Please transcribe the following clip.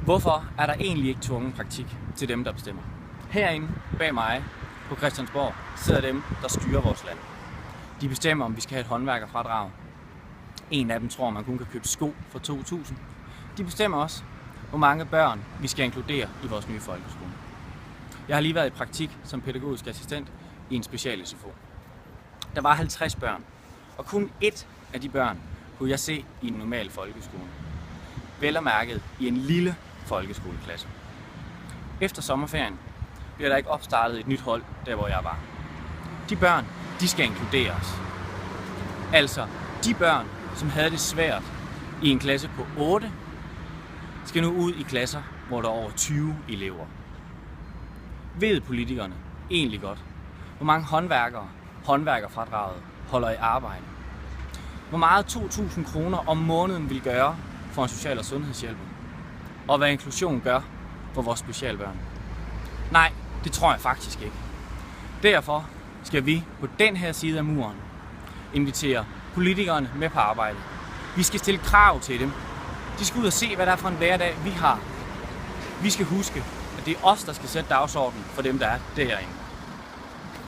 Hvorfor er der egentlig ikke tvungen praktik til dem, der bestemmer? Herinde bag mig på Christiansborg sidder dem, der styrer vores land. De bestemmer, om vi skal have et håndværkerfradrag. En af dem tror, man kun kan købe sko for 2.000. De bestemmer også, hvor mange børn vi skal inkludere i vores nye folkeskole. Jeg har lige været i praktik som pædagogisk assistent i en special-SFO. Der var 50 børn, og kun ét af de børn kunne jeg se i en normal folkeskole. Vel og mærket i en lille folkeskoleklasse. Efter sommerferien bliver der ikke opstartet et nyt hold, der hvor jeg var. De børn, de skal inkluderes. Altså, de børn, som havde det svært i en klasse på 8, skal nu ud i klasser, hvor der er over 20 elever. Ved politikerne egentlig godt, hvor mange håndværkere håndværkerfradraget holder i arbejde? Hvor meget 2.000 kroner om måneden vil gøre for en social- og sundhedshjælper? Og hvad inklusion gør for vores specialbørn? Nej, det tror jeg faktisk ikke. Derfor skal vi på den her side af muren invitere politikerne med på arbejdet. Vi skal stille krav til dem. De skal ud og se, hvad der er for en hverdag, vi har. Vi skal huske, at det er os, der skal sætte dagsordenen for dem, der er derinde.